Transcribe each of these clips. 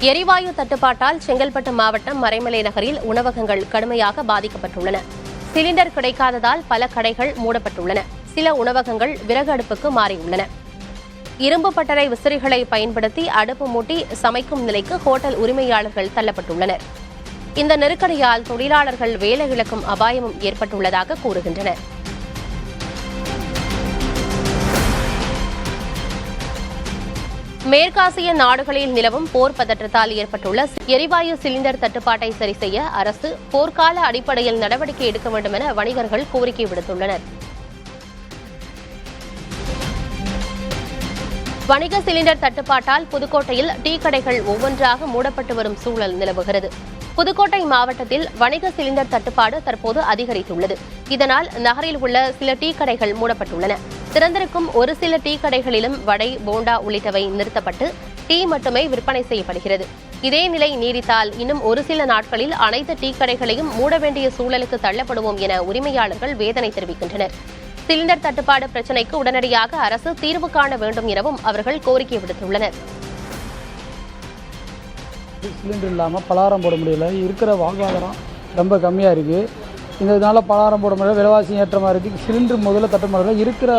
எரிவாயு தட்டுப்பாட்டால் செங்கல்பட்டு மாவட்டம் மறைமலை நகரில் உணவகங்கள் கடுமையாக பாதிக்கப்பட்டுள்ளன. சிலிண்டர் கிடைக்காததால் பல கடைகள் மூடப்பட்டுள்ளன. சில உணவகங்கள் விறகு அடுப்புக்கு மாறியுள்ளன. இரும்பு பட்டறை விசிறிகளை பயன்படுத்தி அடுப்பு மூட்டி சமைக்கும் நிலைக்கு ஹோட்டல் உரிமையாளர்கள் தள்ளப்பட்டுள்ளனர். இந்த நெருக்கடியால் தொழிலாளர்கள் வேலை இழக்கும் அபாயமும் ஏற்பட்டுள்ளதாக கூறுகின்றனர். மேற்காசிய நாடுகளில் நிலவும் போர் பதற்றத்தால் ஏற்பட்டுள்ள எரிவாயு சிலிண்டர் தட்டுப்பாட்டை சரி செய்ய அரசு போர்க்கால அடிப்படையில் நடவடிக்கை எடுக்க வேண்டும் என வணிகர்கள் கோரிக்கை விடுத்துள்ளனர். வணிக சிலிண்டர் தட்டுப்பாட்டால் புதுக்கோட்டையில் டீ கடைகள் ஒவ்வொன்றாக மூடப்பட்டு வரும் சூழல் நிலவுகிறது. புதுக்கோட்டை மாவட்டத்தில் வணிக சிலிண்டர் தட்டுப்பாடு தற்போது அதிகரித்துள்ளது. இதனால் நகரில் உள்ள சில டீ கடைகள் மூடப்பட்டுள்ளன. திறந்திருக்கும் ஒரு சில டீ கடைகளிலும் வடை, போண்டா உள்ளிட்டவை நிறுத்தப்பட்டு டீ மட்டுமே விற்பனை செய்யப்படுகிறது. இதே நிலை நீடித்தால் இன்னும் ஒரு சில நாட்களில் அனைத்து டீ கடைகளையும் மூட வேண்டிய சூழலுக்கு தள்ளப்படுவோம் என உரிமையாளர்கள் வேதனை தெரிவிக்கின்றனர். சிலிண்டர் தட்டுப்பாடு பிரச்சினைக்கு உடனடியாக அரசு தீர்வு காண வேண்டும் எனவும் அவர்கள் கோரிக்கை விடுத்துள்ளனர். சிலிண்டர் இல்லாமல் பலகாரம் போட முடியல. இருக்கிற வாழ்வாதாரம் ரொம்ப கம்மியாக இருக்குது. இதனால பலகாரம் போட முடியல, விலைவாசி ஏற்றமாக இருக்குது. சிலிண்டர் முதல்ல தட்டுப்பாடு இருக்கிற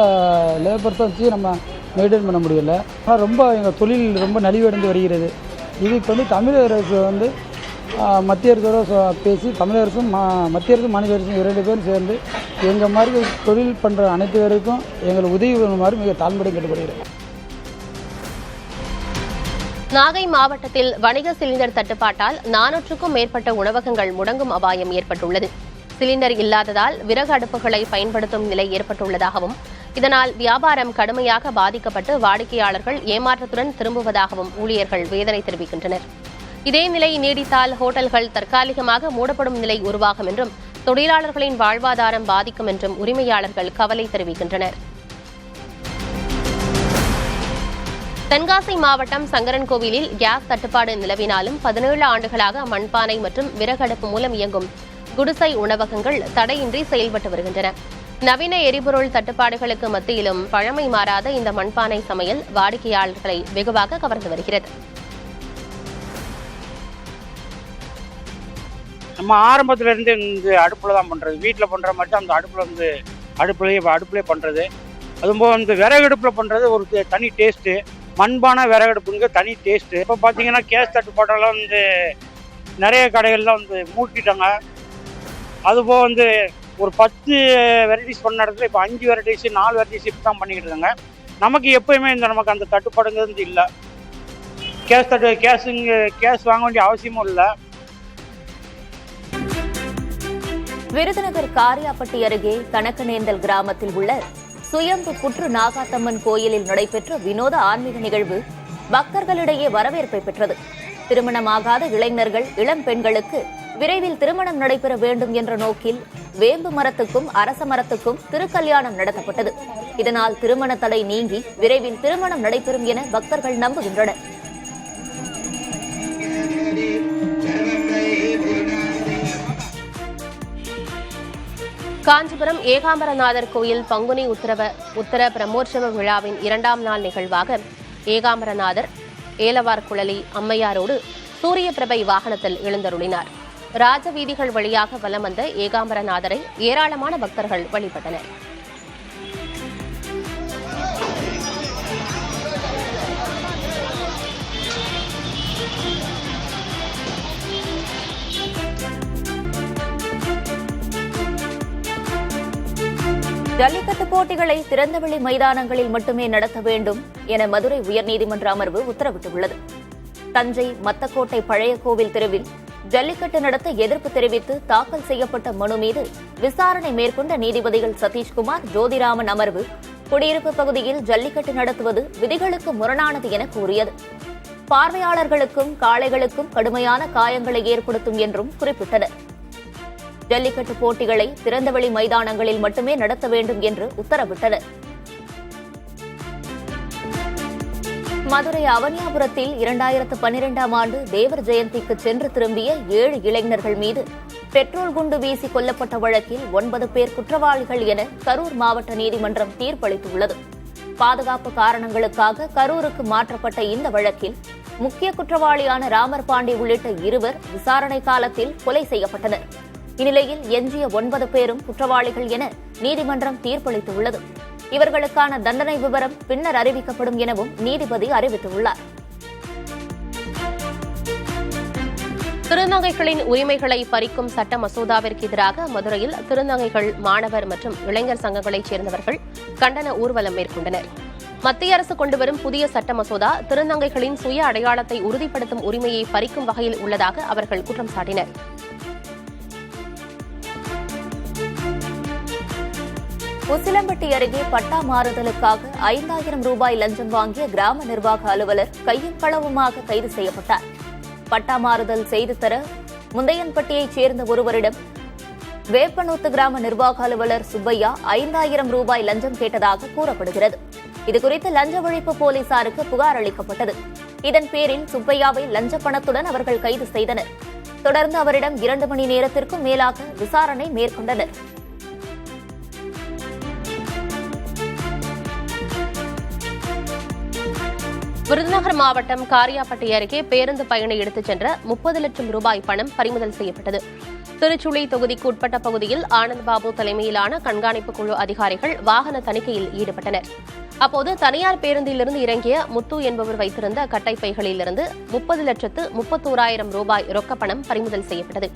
லேபர்ஸை வச்சு நம்ம மெயின்டைன் பண்ண முடியல. ஆனால் ரொம்ப எங்கள் தொழில் ரொம்ப நலிவடைந்து வருகிறது. இதுக்கு தமிழக அரசு மத்திய அரசோட பேசி தமிழக அரசும் மத்திய அரசும் மாநில அரசும் 2 பேரும் சேர்ந்து எங்கள் மாதிரி தொழில் பண்ணுற அனைத்து பேருக்கும் எங்களுக்கு உதவி பண்ணுமாறு மிக தாழ்மையுடன் கேட்டுக்கொள்கிறேன். நாகை மாவட்டத்தில் வணிக சிலிண்டர் தட்டுப்பாட்டால் 400க்கும் மேற்பட்ட உணவகங்கள் முடங்கும் அபாயம் ஏற்பட்டுள்ளது. சிலிண்டர் இல்லாததால் விறகு அடுப்புகளை பயன்படுத்தும் நிலை ஏற்பட்டுள்ளதாகவும் இதனால் வியாபாரம் கடுமையாக பாதிக்கப்பட்டு வாடிக்கையாளர்கள் ஏமாற்றத்துடன் திரும்புவதாகவும் ஊழியர்கள் வேதனை தெரிவிக்கின்றனர். இதே நிலை நீடித்தால் ஹோட்டல்கள் தற்காலிகமாக மூடப்படும் நிலை உருவாகும் என்றும் தொழிலாளர்களின் வாழ்வாதாரம் பாதிக்கும் என்றும் உரிமையாளர்கள் கவலை தெரிவிக்கின்றனர். தென்காசி மாவட்டம் சங்கரன்கோவிலில் கேஸ் தட்டுப்பாடு நிலவினாலும் 17 ஆண்டுகளாக மண்பானை மற்றும் விறகடுப்பு மூலம் இயங்கும் குடிசை உணவகங்கள் தடையின்றி செயல்பட்டு வருகின்றன. நவீன எரிபொருள் தட்டுப்பாடுகளுக்கு மத்தியிலும் பழமை மாறாத இந்த மண்பானை சமையல் வாடிக்கையாளர்களை வெகுவாக கவர்ந்து வருகிறது. நம்ம ஆரம்பத்துல இருந்து இந்த அடுப்புல தான் பண்றது. வீட்டில் பண்ற மட்டும் அந்த அடுப்புலயே பண்றது. அதுபோல் விறகு அடுப்புல பண்றது ஒரு தனி டேஸ்ட்டு. மண்பானை விறகடுப்புங்க தனி டேஸ்ட்டு. இப்போ பார்த்தீங்கன்னா கேஸ் தட்டுப்பாட்டெல்லாம் நிறைய கடைகள்லாம் மூட்டிட்டாங்க. அதுபோல் ஒரு 10 வெரைட்டிஸ் பண்ண இடத்துல இப்போ 5 வெரைட்டிஸ் 4 வெரைட்டிஸ் இப்போ தான் பண்ணிக்கிட்டு இருக்காங்க. நமக்கு எப்போயுமே நமக்கு அந்த தட்டுப்பாடுங்கிறது இல்லை. கேஸ் வாங்க வேண்டிய அவசியமும் இல்லை. விருதுநகர் காரியாப்பட்டி அருகே கணக்கனேந்தல் கிராமத்தில் உள்ள சுயம்பு புற்று நாகாத்தம்மன் கோயிலில் நடைபெற்ற வினோத ஆன்மீக நிகழ்வு பக்தர்களிடையே வரவேற்பை பெற்றது. திருமணமாகாத இளைஞர்கள், இளம் பெண்களுக்கு விரைவில் திருமணம் நடைபெற வேண்டும் என்ற நோக்கில் வேம்பு மரத்துக்கும் அரச மரத்துக்கும் திருக்கல்யாணம் நடத்தப்பட்டது. இதனால் திருமண தடை நீங்கி விரைவில் திருமணம் நடைபெறும் என பக்தர்கள் நம்புகின்றனர். காஞ்சிபுரம் ஏகாம்பரநாதர் கோயில் பங்குனி உத்தர பிரமோற்சவ விழாவின் 2ஆம் நாள் நிகழ்வாக ஏகாம்பரநாதர் ஏலவார் குழலி அம்மையாரோடு சூரிய பிரபை வாகனத்தில் எழுந்தருளினார். ராஜவீதிகள் வழியாக வலம் வந்த ஏகாம்பரநாதரை ஏராளமான பக்தர்கள் வழிபட்டனர். ஜல்லிக்கட்டு போட்டிகளை திறந்தவெளி மைதானங்களில் மட்டுமே நடத்த வேண்டும் என மதுரை உயர்நீதிமன்ற அமர்வு உத்தரவிட்டுள்ளது. தஞ்சை மத்தக்கோட்டை பழைய கோவில் தெருவில் ஜல்லிக்கட்டு நடத்த எதிர்ப்பு தெரிவித்து தாக்கல் செய்யப்பட்ட மனு மீது விசாரணை மேற்கொண்ட நீதிபதிகள் சதீஷ்குமார், ஜோதிராமன் அமர்வு குடியிருப்பு பகுதியில் ஜல்லிக்கட்டு நடத்துவது விதிகளுக்கு முரணானது என கூறியது. பார்வையாளர்களுக்கும் காளைகளுக்கும் கடுமையான காயங்களை ஏற்படுத்தும் என்றும் குறிப்பிட்டனர். ஜல்லிக்கட்டு போட்டிகளை திறந்தவெளி மைதானங்களில் மட்டுமே நடத்த வேண்டும் என்று உத்தரவிட்டனர். மதுரை அவனியாபுரத்தில் 2012ஆம் ஆண்டு தேவர் ஜெயந்திக்கு சென்று திரும்பிய 7 இளைஞர்கள் மீது பெட்ரோல் குண்டு வீசி கொல்லப்பட்ட வழக்கில் 9 பேர் குற்றவாளிகள் என கரூர் மாவட்ட நீதிமன்றம் தீர்ப்பளித்துள்ளது. பாதுகாப்பு காரணங்களுக்காக கரூருக்கு மாற்றப்பட்ட இந்த வழக்கில் முக்கிய குற்றவாளியான ராமர் பாண்டி உள்ளிட்ட இருவர் விசாரணை காலத்தில் கொலை செய்யப்பட்டனர். இந்நிலையில் எஞ்சிய 9 பேரும் குற்றவாளிகள் என நீதிமன்றம் தீர்ப்பளித்துள்ளது. இவர்களுக்கான தண்டனை விவரம் பின்னர் அறிவிக்கப்படும் எனவும் நீதிபதி அறிவித்துள்ளார். திருநங்கைகளின் உரிமைகளை பறிக்கும் சட்ட மசோதாவிற்கு எதிராக மதுரையில் திருநங்கைகள், மாணவர் மற்றும் இளைஞர் சங்கங்களைச் சேர்ந்தவர்கள் கண்டன ஊர்வலம் மேற்கொண்டனர். மத்திய அரசு கொண்டுவரும் புதிய சட்ட மசோதா திருநங்கைகளின் சுய அடையாளத்தை உறுதிப்படுத்தும் உரிமையை பறிக்கும் வகையில் உள்ளதாக அவர்கள் குற்றம் சாட்டினர். உசிலம்பட்டி அருகே பட்டா மாறுதலுக்காக 5000 ரூபாய் லஞ்சம் வாங்கிய கிராம நிர்வாக அலுவலர் கையும் களவுமாக கைது செய்யப்பட்டார். பட்டா மாறுதல் செய்து தர முந்தையன்பட்டியைச் சேர்ந்த ஒருவரிடம் வேப்பனூத்து கிராம நிர்வாக அலுவலர் சுப்பையா 5000 ரூபாய் லஞ்சம் கேட்டதாக கூறப்படுகிறது. இதுகுறித்து லஞ்ச ஒழிப்பு போலீசாருக்கு புகார் அளிக்கப்பட்டது. இதன் பேரில் சுப்பையாவை லஞ்ச பணத்துடன் அவர்கள் கைது செய்தனர். தொடர்ந்து அவரிடம் 2 மணி நேரத்திற்கும் மேலாக விசாரணை மேற்கொண்டனர். விருதுநகர் மாவட்டம் காரியாபட்டி அருகே பேருந்து பயணி எடுத்துச் சென்ற 30 லட்சம் ரூபாய் பணம் பறிமுதல் செய்யப்பட்டது. திருச்சுழி தொகுதிக்கு உட்பட்ட பகுதியில் ஆனந்த்பாபு தலைமையிலான கண்காணிப்பு குழு அதிகாரிகள் வாகன தணிக்கையில் ஈடுபட்டனர். அப்போது தனியார் பேருந்திலிருந்து இறங்கிய முத்து என்பவர் வைத்திருந்த கட்டைப்பைகளிலிருந்து 30,31,000 ரூபாய் ரொக்கப்பணம் பறிமுதல் செய்யப்பட்டது.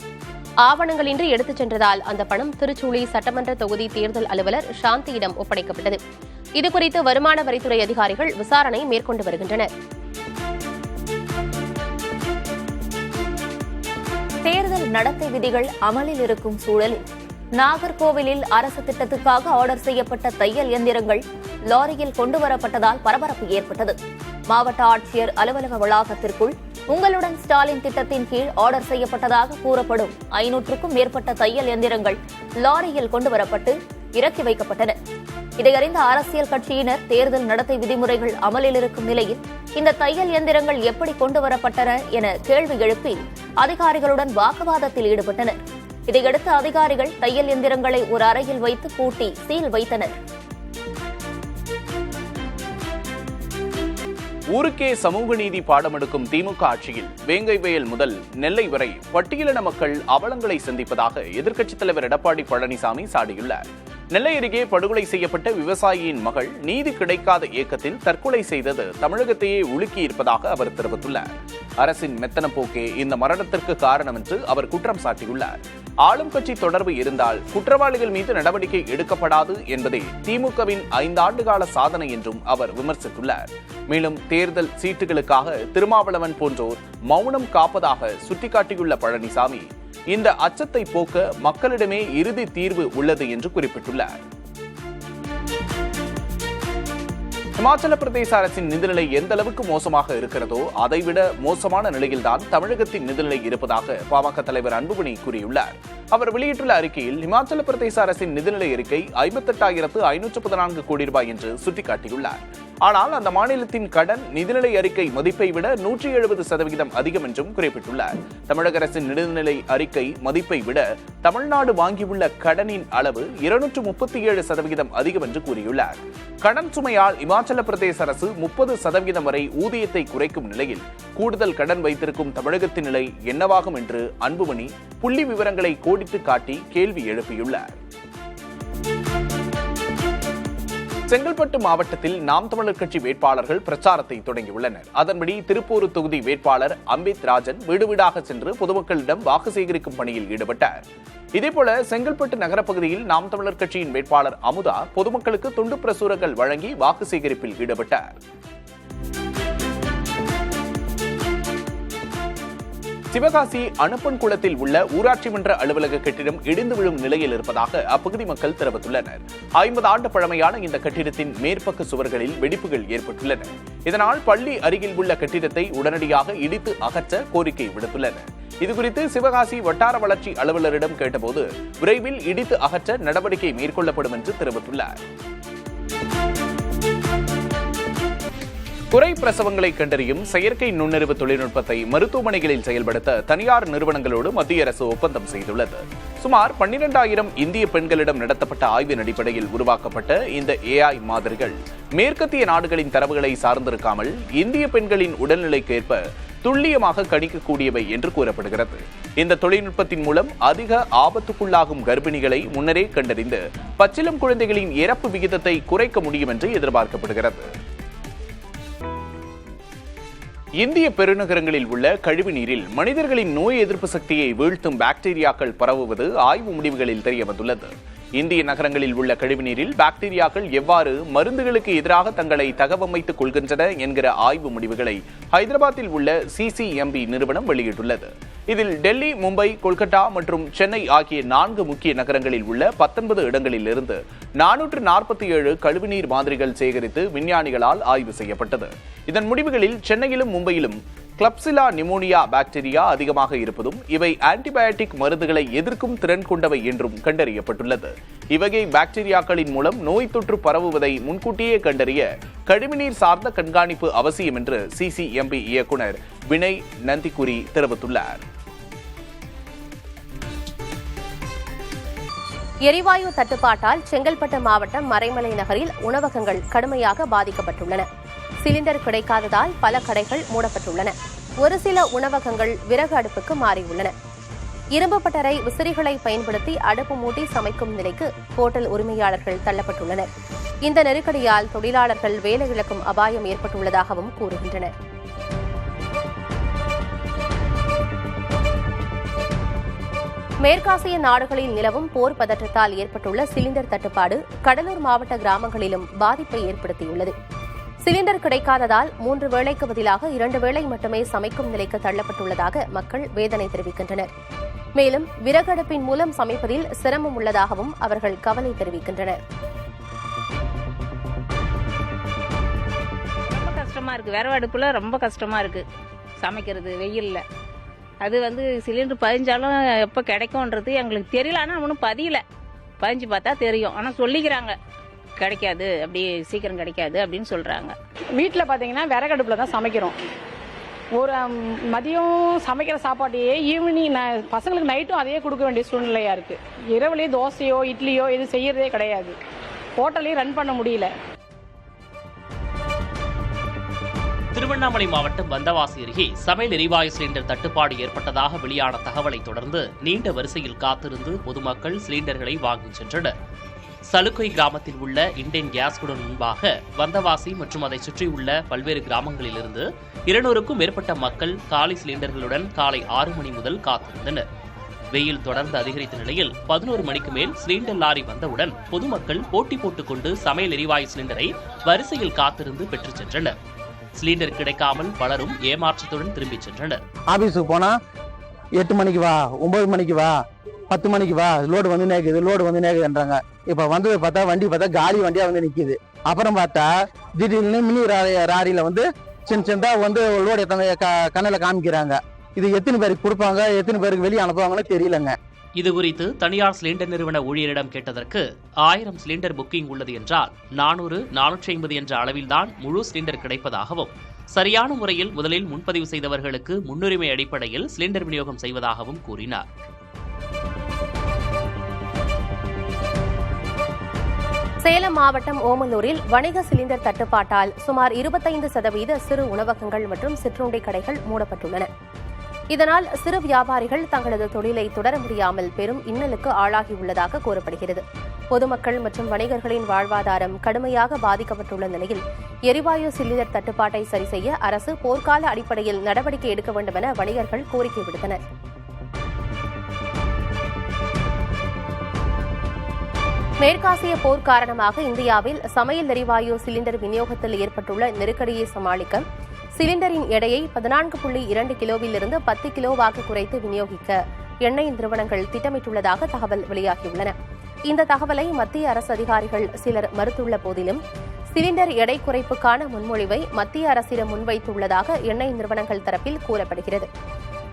ஆவணங்களின்றி எடுத்துச் சென்றதால் அந்த பணம் திருச்சுழி சட்டமன்ற தொகுதி தேர்தல் அலுவலர் சாந்தியிடம் ஒப்படைக்கப்பட்டது. இதுகுறித்து வருமான வரித்துறை அதிகாரிகள் விசாரணை மேற்கொண்டு வருகின்றனர். தேர்தல் நடத்தை விதிகள் அமலில் இருக்கும் சூழலில் நாகர்கோவிலில் அரசு திட்டத்துக்காக ஆர்டர் செய்யப்பட்ட தையல் இயந்திரங்கள் லாரியில் கொண்டுவரப்பட்டதால் பரபரப்பு ஏற்பட்டது. மாவட்ட ஆட்சியர் அலுவலக வளாகத்திற்குள் உங்களுடன் ஸ்டாலின் திட்டத்தின் கீழ் ஆர்டர் செய்யப்பட்டதாக கூறப்படும் 500க்கும் மேற்பட்ட தையல் இயந்திரங்கள் லாரியில் கொண்டுவரப்பட்டு இறக்கி வைக்கப்பட்டன. இதையறிந்த அரசியல் கட்சியினர் தேர்தல் நடத்தை விதிமுறைகள் அமலில் இருக்கும் நிலையில் இந்த தையல் இயந்திரங்கள் எப்படி கொண்டுவரப்பட்டன என கேள்வி எழுப்பி அதிகாரிகளுடன் வாக்குவாதத்தில் ஈடுபட்டனர். இதையடுத்து அதிகாரிகள் தையல் இயந்திரங்களை ஒரு அறையில் வைத்து பூட்டி சீல் வைத்தனர். ஊருக்கே சமூக நீதி பாடமெடுக்கும் திமுக ஆட்சியில் வேங்கை வயல் முதல் நெல்லை வரை பட்டியலின மக்கள் அவலங்களை சந்திப்பதாக எதிர்க்கட்சித் தலைவர் எடப்பாடி பழனிசாமி சாடியுள்ளார். நெல்லை அருகே படுகொலை செய்யப்பட்ட விவசாயியின் மகள் நீதி கிடைக்காத ஏக்கத்தில் தற்கொலை செய்தது தமிழகத்தையே உலுக்கியிருப்பதாக அவர் தெரிவித்துள்ளார். அரசின் மெத்தன போக்கே இந்த மரணத்திற்கு காரணம் என்று அவர் குற்றம் சாட்டியுள்ளார். ஆளும் கட்சி தொடர்பு இருந்தால் குற்றவாளிகள் மீது நடவடிக்கை எடுக்கப்படாது என்பதே திமுகவின் 5 ஆண்டுகால சாதனை என்றும் அவர் விமர்சித்துள்ளார். மேலும் தேர்தல் சீட்டுகளுக்காக திருமாவளவன் போன்றோர் மௌனம் காப்பதாக சுட்டிக்காட்டியுள்ள பழனிசாமி இந்த அச்சத்தை போக்க மக்களிடமே இறுதி தீர்வு உள்ளது என்று குறிப்பிட்டுள்ளார். இமாச்சல பிரதேச அரசின் நிதிநிலை எந்த அளவுக்கு மோசமாக இருக்கிறதோ அதைவிட மோசமான நிலையில்தான் தமிழகத்தின் நிதிநிலை இருப்பதாக பாமக தலைவர் அன்புமணி கூறியுள்ளார். அவர் வெளியிட்டுள்ள அறிக்கையில் இமாச்சல பிரதேச அரசின் நிதிநிலை அறிக்கை 58,514 கோடி ரூபாய் என்று சுட்டிக்காட்டியுள்ளார். ஆனால் அந்த மாநிலத்தின் கடன் நிதிநிலை அறிக்கை மதிப்பை விட 170% அதிகம் என்றும் குறிப்பிட்டுள்ளார். தமிழக அரசின் நிதிநிலை அறிக்கை மதிப்பை விட தமிழ்நாடு வாங்கியுள்ள கடனின் அளவு 237% அதிகம் என்று கூறியுள்ளார். கடன் சுமையால் இமாச்சல பிரதேச அரசு 30% வரை ஊதியத்தை குறைக்கும் நிலையில் கூடுதல் கடன் வைத்திருக்கும் தமிழகத்தின் நிலை என்னவாகும் என்று அன்புமணி புள்ளி விவரங்களை கோடிட்டு காட்டி கேள்வி எழுப்பியுள்ளார். செங்கல்பட்டு மாவட்டத்தில் நாம் தமிழர் கட்சி வேட்பாளர்கள் பிரச்சாரத்தை தொடங்கியுள்ளனர். அதன்படி திருப்பூர் தொகுதி வேட்பாளர் அம்பித் ராஜன் வீடு வீடாக சென்று பொதுமக்களிடம் வாக்கு சேகரிக்கும் பணியில் ஈடுபட்டார். இதேபோல செங்கல்பட்டு நகரப்பகுதியில் நாம் தமிழர் கட்சியின் வேட்பாளர் அமுதா பொதுமக்களுக்கு துண்டு பிரசுரங்கள் வழங்கி வாக்கு சேகரிப்பில் ஈடுபட்டார். சிவகாசி அனுப்பன்குளத்தில் உள்ள ஊராட்சி மன்ற அலுவலக கட்டிடம் இடிந்து விழும் நிலையில் இருப்பதாக அப்பகுதி மக்கள் தெரிவித்துள்ளனர். 50 ஆண்டு பழமையான இந்த கட்டிடத்தின் மேற்பக்க சுவர்களில் வெடிப்புகள் ஏற்பட்டுள்ளன. இதனால் பள்ளி அருகில் உள்ள கட்டிடத்தை உடனடியாக இடித்து அகற்ற கோரிக்கை விடுத்துள்ளனர். இதுகுறித்து சிவகாசி வட்டார வளர்ச்சி அலுவலரிடம் கேட்டபோது விரைவில் இடித்து அகற்ற நடவடிக்கை மேற்கொள்ளப்படும் என்று தெரிவித்துள்ளார். குறை பிரசவங்களை கண்டறியும் செயற்கை நுண்ணறிவு தொழில்நுட்பத்தை மருத்துவமனைகளில் செயல்படுத்த தனியார் நிறுவனங்களோடு மத்திய அரசு ஒப்பந்தம் செய்துள்ளது. சுமார் 12,000 இந்திய பெண்களிடம் நடத்தப்பட்ட ஆய்வின் அடிப்படையில் உருவாக்கப்பட்ட இந்த AI மாதிரிகள் மேற்கத்திய நாடுகளின் தரவுகளை சார்ந்திருக்காமல் இந்திய பெண்களின் உடல்நிலைக்கேற்ப துல்லியமாக கணிக்கக்கூடியவை என்று கூறப்படுகிறது. இந்த தொழில்நுட்பத்தின் மூலம் அதிக ஆபத்துக்குள்ளாகும் கர்ப்பிணிகளை முன்னரே கண்டறிந்து பச்சிளம் குழந்தைகளின் இறப்பு விகிதத்தை குறைக்க முடியும் என்று எதிர்பார்க்கப்படுகிறது. இந்திய பெருநகரங்களில் உள்ள கழிவு நீரில் மனிதர்களின் நோய் எதிர்ப்பு சக்தியை வீழ்த்தும் பாக்டீரியாக்கள் பரவுவது ஆய்வு முடிவுகளில் தெரியவந்துள்ளது. இந்திய நகரங்களில் உள்ள கழிவுநீரில் பாக்டீரியாக்கள் எவ்வாறு மருந்துகளுக்கு எதிராக தங்களை தகவமைத்துக் கொள்கின்றன என்கிற ஆய்வு முடிவுகளை ஹைதராபாத்தில் உள்ள CCMB நிறுவனம் வெளியிட்டுள்ளது. இதில் டெல்லி, மும்பை, கொல்கத்தா மற்றும் சென்னை ஆகிய 4 முக்கிய நகரங்களில் உள்ள 19 இடங்களில் இருந்து 447 கழிவுநீர் மாதிரிகள் சேகரித்து விஞ்ஞானிகளால் ஆய்வு செய்யப்பட்டது. இதன் முடிவுகளில் சென்னையிலும் மும்பையிலும் கிளப்சிலா நிமோனியா பாக்டீரியா அதிகமாக இருப்பதும் இவை ஆன்டிபயோட்டிக் மருந்துகளை எதிர்க்கும் திறன் கொண்டவை என்றும் கண்டறியப்பட்டுள்ளது. இவ்வகை பாக்டீரியாக்களின் மூலம் நோய் தொற்று பரவுவதை முன்கூட்டியே கண்டறிய கழிவுநீர் சார்ந்த கண்காணிப்பு அவசியம் என்று CCMB இயக்குனர் வினய் நந்திகுரி தெரிவித்துள்ளார். எரிவாயு தட்டுப்பாட்டால் செங்கல்பட்டு மாவட்டம் மறைமலை நகரில் உணவகங்கள் கடுமையாக பாதிக்கப்பட்டுள்ளன. சிலிண்டர் கிடைக்காததால் பல கடைகள் மூடப்பட்டுள்ளன. ஒரு சில உணவகங்கள் விறகு அடுப்புக்கு மாறியுள்ளன. இரும்பு பட்டறை, விசிறிகளை பயன்படுத்தி அடுப்பு மூட்டி சமைக்கும் நிலைக்கு ஹோட்டல் உரிமையாளர்கள் தள்ளப்பட்டுள்ளனர். இந்த நெருக்கடியால் தொழிலாளர்கள் வேலை இழக்கும் அபாயம் ஏற்பட்டுள்ளதாகவும் கூறுகின்றனர். மேற்காசிய நாடுகளில் நிலவும் போர் பதற்றத்தால் ஏற்பட்டுள்ள சிலிண்டர் தட்டுப்பாடு கடலூர் மாவட்ட கிராமங்களிலும் பாதிப்பை ஏற்படுத்தியுள்ளது. சிலிண்டர் கிடைக்காததால் 3 வேளைக்கு பதிலாக 2 வேளை மட்டுமே சமைக்கும் நிலைக்கு தள்ளப்பட்டுள்ளதாக மக்கள் வேதனை தெரிவிக்கின்றனர். மேலும் விறகடுப்பின் மூலம் சமைப்பதில் சிரமம் உள்ளதாகவும் அவர்கள் கவலை தெரிவிக்கின்றனர். ரொம்ப கஷ்டமா இருக்கு. விறகு அடுப்புல ரொம்ப கஷ்டமா இருக்கு சமைக்கிறது வெயில்ல. அது சிலிண்டர் பதிஞ்சாலும் எப்போ கிடைக்கும்ன்றது எங்களுக்கு தெரியல. ஆனால் ஒன்றும் பதியல. பதிஞ்சு பார்த்தா தெரியும். ஆனால் சொல்லிக்கிறாங்க கிடைக்காது, அப்படி சீக்கிரம் கிடைக்காது அப்படின்னு சொல்கிறாங்க. வீட்டில் பார்த்தீங்கன்னா விறகடுப்பில் தான் சமைக்கிறோம். ஒரு மதியம் சமைக்கிற சாப்பாட்டையே ஈவினிங் பசங்களுக்கு நைட்டும் அதையே கொடுக்க வேண்டிய சூழ்நிலையாக இருக்குது. இரவுலேயே தோசையோ இட்லியோ இது செய்யறதே கிடையாது. ஹோட்டலையும் ரன் பண்ண முடியல. திருவண்ணாமலை மாவட்டம் வந்தவாசி அருகே சமையல் எரிவாயு சிலிண்டர் தட்டுப்பாடு ஏற்பட்டதாக வெளியான தகவலை தொடர்ந்து நீண்ட வரிசையில் காத்திருந்து பொதுமக்கள் சிலிண்டர்களை வாங்கிச் சென்றனர். சலுக்கை கிராமத்தில் உள்ள இண்டேன் கேஸ் குடோன் முன்பாக வந்தவாசி மற்றும் அதை சுற்றியுள்ள பல்வேறு கிராமங்களிலிருந்து 200க்கும் மேற்பட்ட மக்கள் காலி சிலிண்டர்களுடன் காலை 6 மணி முதல் காத்திருந்தனர். வெயில் தொடர்ந்து அதிகரித்த நிலையில் 11 மணிக்கு மேல் சிலிண்டர் லாரி வந்தவுடன் பொதுமக்கள் போட்டி போட்டுக் கொண்டு சமையல் எரிவாயு சிலிண்டரை வரிசையில் காத்திருந்து பெற்றுச் சென்றனர். சிலிண்டர் கிடைக்காமல் பலரும் ஏமாற்றத்துடன் திரும்பிச் சென்றனர். ஆபீஸுக்கு போனா 8 மணிக்கு வா, 9 மணிக்கு வா, 10 மணிக்கு வா, லோடு வந்து நேக்குதுன்றாங்க. இப்ப வந்தது பார்த்தா வண்டி காலி வண்டியா வந்து நிக்குது. அப்புறம் பார்த்தா திடீர்னு மினி ராரியில சின்னதா லோடு கண்ணில் காமிக்கிறாங்க. இது எத்தனை பேருக்கு கொடுப்பாங்க, எத்தனை பேருக்கு வெளியே அனுப்புவாங்கன்னு தெரியலங்க. இதுகுறித்து தனியார் சிலிண்டர் நிறுவன ஊழியரிடம் கேட்டதற்கு 1000 சிலிண்டர் புக்கிங் உள்ளது என்றால் 400, 450 என்ற அளவில்தான் முழு சிலிண்டர் கிடைப்பதாகவும் சரியான முறையில் முதலில் முன்பதிவு செய்தவர்களுக்கு முன்னுரிமை அடிப்படையில் சிலிண்டர் விநியோகம் செய்வதாகவும் கூறினார். சேலம் மாவட்டம் ஓமலூரில் வணிக சிலிண்டர் தட்டுப்பாட்டால் சுமார் 25% சிறு உணவகங்கள் மற்றும் சிற்றுண்டி கடைகள் மூடப்பட்டுள்ளன. இதனால் சிறு வியாபாரிகள் தங்களது தொழிலை தொடர முடியாமல் பெரும் இன்னலுக்கு ஆளாகியுள்ளதாக கூறப்படுகிறது. பொதுமக்கள் மற்றும் வணிகர்களின் வாழ்வாதாரம் கடுமையாக பாதிக்கப்பட்டுள்ள நிலையில் எரிவாயு சிலிண்டர் தட்டுப்பாட்டை சரி செய்ய அரசு போர்க்கால அடிப்படையில் நடவடிக்கை எடுக்க வேண்டும் என வணிகர்கள் கோரிக்கை விடுத்தனர். மேற்காசிய போர் காரணமாக இந்தியாவில் சமையல் எரிவாயு சிலிண்டர் விநியோகத்தில் ஏற்பட்டுள்ள நெருக்கடியை சமாளிக்க சிலிண்டரின் எடையை 14.2 கிலோவிலிருந்து 10 கிலோவாக குறைத்து விநியோகிக்க எண்ணெய் நிறுவனங்கள் திட்டமிட்டுள்ளதாக தகவல் வெளியாகியுள்ளன. இந்த தகவலை மத்திய அரசு அதிகாரிகள் சிலர் மறுத்துள்ள போதிலும் சிலிண்டர் எடை குறைப்புக்கான முன்மொழிவை மத்திய அரசிடம் முன்வைத்துள்ளதாக எண்ணெய் நிறுவனங்கள் தரப்பில் கூறப்படுகிறது.